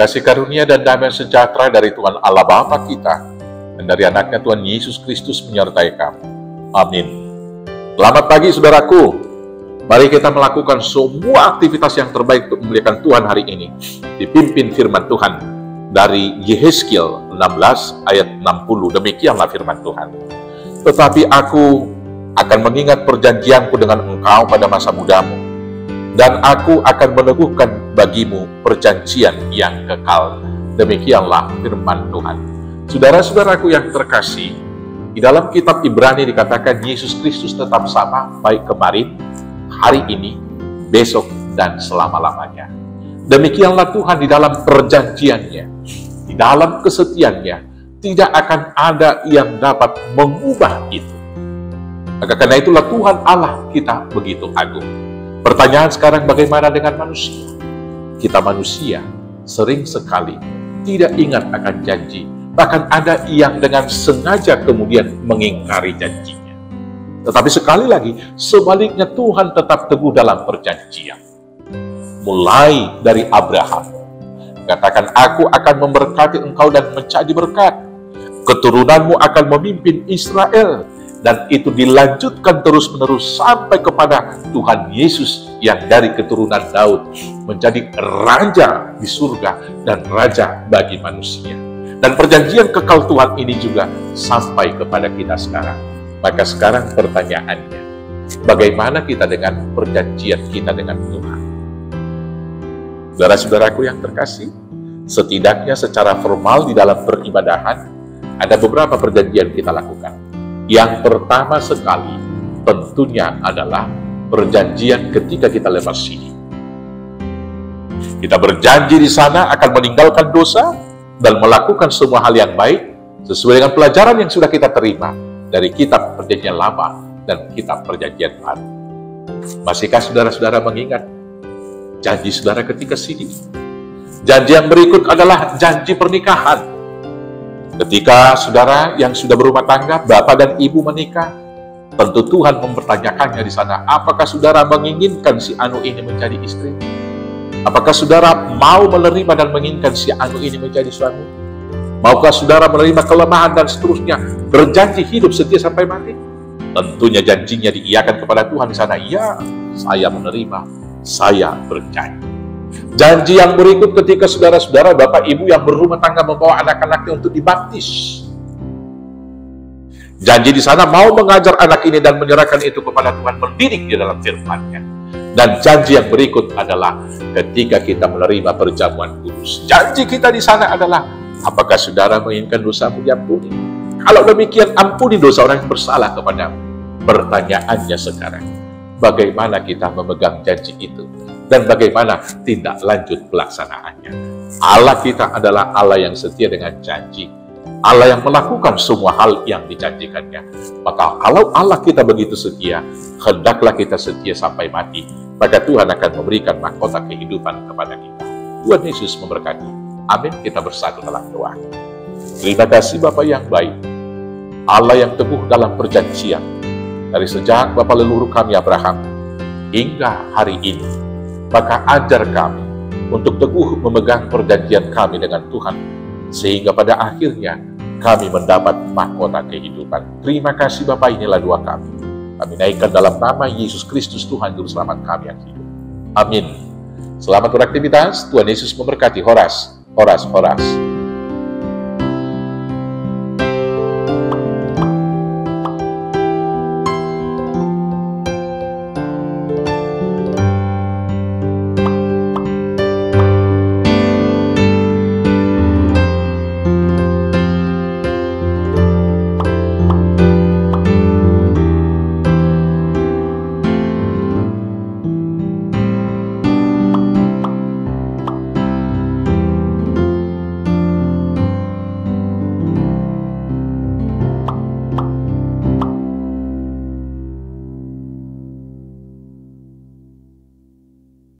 kasih karunia dan damai sejahtera dari Tuhan Allah Bapa kita dan dari anaknya Tuhan Yesus Kristus menyertai kamu. Amin. Selamat pagi saudaraku. Mari kita melakukan semua aktivitas yang terbaik untuk memuliakan Tuhan hari ini. Dipimpin firman Tuhan dari Yehezkiel 16 ayat 60. Demikianlah firman Tuhan. Tetapi aku akan mengingat perjanjianku dengan engkau pada masa mudamu, dan aku akan meneguhkan bagimu perjanjian yang kekal. Demikianlah firman Tuhan. Saudara-saudaraku yang terkasih, di dalam kitab Ibrani dikatakan Yesus Kristus tetap sama, baik kemarin, hari ini, besok, dan selama-lamanya. Demikianlah Tuhan di dalam perjanjiannya, di dalam kesetiaannya, tidak akan ada yang dapat mengubah itu. Maka karena itulah Tuhan Allah kita begitu agung. Pertanyaan sekarang, bagaimana dengan manusia? Kita manusia sering sekali tidak ingat akan janji. Bahkan ada yang dengan sengaja kemudian mengingkari janjinya. Tetapi sekali lagi, sebaliknya Tuhan tetap teguh dalam perjanjian. Mulai dari Abraham, katakan, aku akan memberkati engkau dan menjadi berkat. Keturunanmu akan memimpin Israel. Dan itu dilanjutkan terus-menerus sampai kepada Tuhan Yesus yang dari keturunan Daud menjadi raja di surga dan raja bagi manusia. Dan perjanjian kekal Tuhan ini juga sampai kepada kita sekarang. Maka sekarang pertanyaannya, bagaimana kita dengan perjanjian kita dengan Tuhan? Saudara-saudaraku yang terkasih, setidaknya secara formal di dalam peribadahan, ada beberapa perjanjian kita lakukan. Yang pertama sekali tentunya adalah perjanjian ketika kita lepas sini. Kita berjanji di sana akan meninggalkan dosa dan melakukan semua hal yang baik sesuai dengan pelajaran yang sudah kita terima dari kitab perjanjian lama dan kitab perjanjian baru. Masihkah saudara-saudara mengingat janji saudara ketika sini? Janji yang berikut adalah janji pernikahan. Ketika saudara yang sudah berumah tangga, bapak dan ibu menikah, tentu Tuhan mempertanyakannya di sana, apakah saudara menginginkan si anu ini menjadi istri? Apakah saudara mau menerima dan menginginkan si anu ini menjadi suami? Maukah saudara menerima kelemahan dan seterusnya, berjanji hidup setia sampai mati? Tentunya janjinya diiyakan kepada Tuhan di sana, ya, saya menerima, saya berjanji. Janji yang berikut ketika saudara-saudara, bapak ibu yang berumah tangga membawa anak-anaknya untuk dibaptis. Janji di sana mau mengajar anak ini dan menyerahkan itu kepada Tuhan, mendidik di dalam firman-Nya. Dan janji yang berikut adalah ketika kita menerima perjamuan kudus. Janji kita di sana adalah, apakah saudara menginginkan dosamu diampuni? Kalau demikian, ampuni dosa orang yang bersalah kepadamu. Pertanyaannya sekarang, bagaimana kita memegang janji itu? Dan bagaimana tindak lanjut pelaksanaannya? Allah kita adalah Allah yang setia dengan janji. Allah yang melakukan semua hal yang dijanjikannya. Maka kalau Allah kita begitu setia, hendaklah kita setia sampai mati. Maka Tuhan akan memberikan mahkota kehidupan kepada kita. Tuhan Yesus memberkati. Amin. Kita bersatu dalam doa. Terima kasih Bapa yang baik, Allah yang teguh dalam perjanjian. Dari sejak Bapa leluhur kami Abraham hingga hari ini, maka ajar kami untuk teguh memegang perjanjian kami dengan Tuhan, sehingga pada akhirnya kami mendapat mahkota kehidupan. Terima kasih Bapa, inilah doa kami. Kami naikkan dalam nama Yesus Kristus Tuhan Juru Selamat kami yang hidup. Amin. Selamat beraktivitas, Tuhan Yesus memberkati. Horas, horas, horas.